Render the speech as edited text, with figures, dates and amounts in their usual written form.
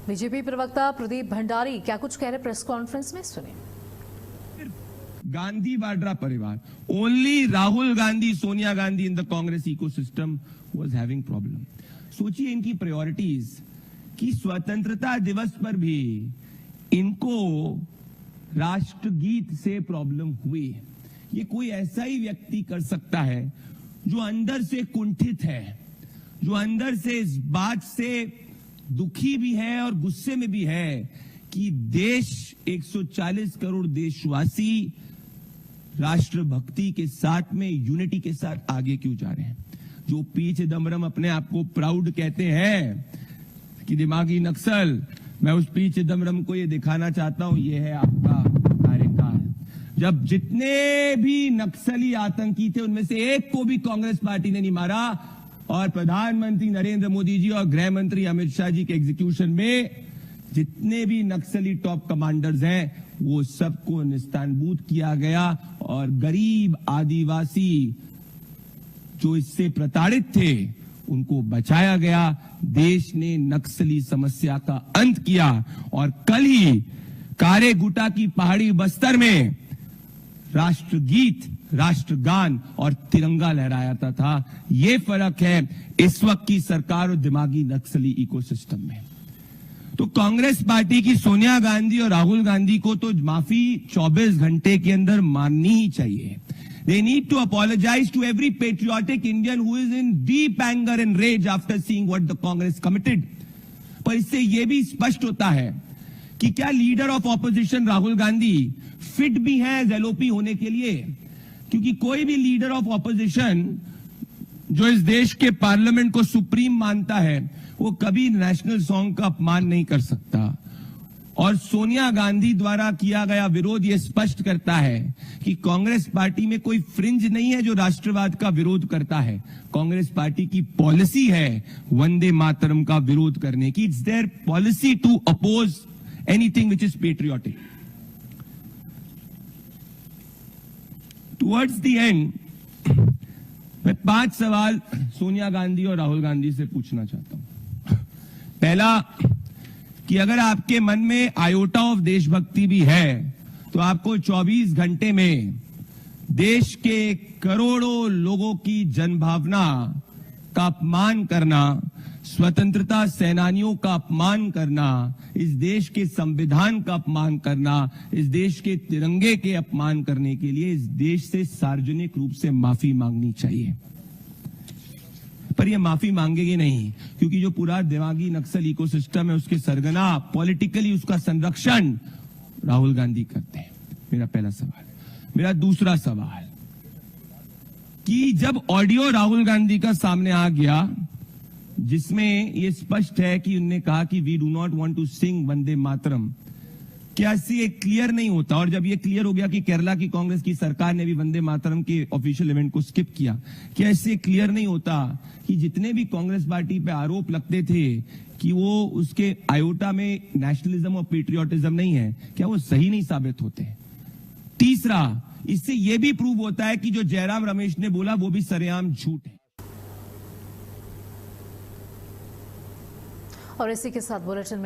BJP प्रवक्ता प्रदीप भंडारी क्या कुछ कह रहे प्रेस कॉन्फ्रेंस में, सुने। गांधी वाड्रा परिवार, only Rahul Gandhi, Sonia Gandhi in the Congress ecosystem was having problem. सोचिए इनकी प्रायोरिटीज कि स्वतंत्रता दिवस पर भी इनको राष्ट्रगीत से प्रॉब्लम हुई। ये कोई ऐसा ही व्यक्ति कर सकता है जो अंदर से कुंठित है, जो अंदर से इस बात से दुखी भी है और गुस्से में भी है कि देश 140 करोड़ देशवासी राष्ट्रभक्ति के साथ में, यूनिटी के साथ आगे क्यों जा रहे हैं। जो पी चिदम्बरम अपने आप को प्राउड कहते हैं कि दिमागी नक्सल, मैं उस पी चिदम्बरम को ये दिखाना चाहता हूं, ये है आपका कार्यकाल। जब जितने भी नक्सली आतंकी थे उनमें से एक को भी कांग्रेस पार्टी ने नहीं मारा, और प्रधानमंत्री नरेंद्र मोदी जी और गृह मंत्री अमित शाह जी के एग्जीक्यूशन में जितने भी नक्सली टॉप कमांडर्स हैं वो सबको निस्तानबूद किया गया, और गरीब आदिवासी जो इससे प्रताड़ित थे उनको बचाया गया। देश ने नक्सली समस्या का अंत किया, और कल ही कारेगुटा की पहाड़ी बस्तर में राष्ट्रगीत, राष्ट्रगान और तिरंगा लहराया था। ये फर्क है इस वक्त की सरकार और दिमागी नक्सली इकोसिस्टम में। तो कांग्रेस पार्टी की सोनिया गांधी और राहुल गांधी को तो माफी 24 घंटे के अंदर माननी ही चाहिए। They need to apologize to every patriotic Indian who is in deep anger and rage after seeing what the Congress committed. पर इससे यह भी स्पष्ट होता है कि क्या leader of opposition Rahul Gandhi fit भी हैं एलओपी होने के लिए, क्योंकि कोई भी लीडर ऑफ ऑपोजिशन जो इस देश के पार्लियामेंट को सुप्रीम मानता है वो कभी नेशनल सॉन्ग का अपमान नहीं कर सकता। और सोनिया गांधी द्वारा किया गया विरोध यह स्पष्ट करता है कि कांग्रेस पार्टी में कोई फ्रिंज नहीं है जो राष्ट्रवाद का विरोध करता है। कांग्रेस पार्टी की पॉलिसी है वंदे मातरम का विरोध करने की। It's their policy to oppose anything which is patriotic. Towards the end मैं 5 सवाल सोनिया गांधी और राहुल गांधी से पूछना चाहता हूं। पहला, कि अगर आपके मन में आयोटा ऑफ देशभक्ति भी है तो आपको 24 घंटे में देश के करोड़ों लोगों की जनभावना का अपमान करना, स्वतंत्रता सेनानियों का अपमान करना, इस देश के संविधान का अपमान करना, इस देश के तिरंगे के अपमान करने के लिए इस देश से सार्वजनिक रूप से माफी मांगनी चाहिए। पर ये माफी मांगेगी नहीं, क्योंकि जो पूरा दिमागी नक्सल इकोसिस्टम है उसके सरगना पॉलिटिकली उसका संरक्षण राहुल गांधी करते हैं। मेरा पहला सवाल। मेरा दूसरा सवाल, कि जब ऑडियो राहुल गांधी का सामने आ गया जिसमें ये स्पष्ट है कि उन्होंने कहा कि we do not want to sing Vande Mataram, क्या ये क्लियर नहीं होता? और जब ये क्लियर हो गया कि केरला की कांग्रेस की सरकार ने भी वंदे मातरम के ऑफिशियल इवेंट को स्किप किया, क्या इससे क्लियर नहीं होता कि जितने भी कांग्रेस पार्टी पे आरोप लगते थे कि वो उसके आयोटा में नेशनलिज्म और पेट्रियोटिज्म नहीं है, क्या वो सही नहीं साबित होते? तीसरा, इससे यह भी प्रूव होता है कि जो जयराम रमेश ने बोला वो भी सरेआम झूठ है। और इसी के साथ बुलेटिन में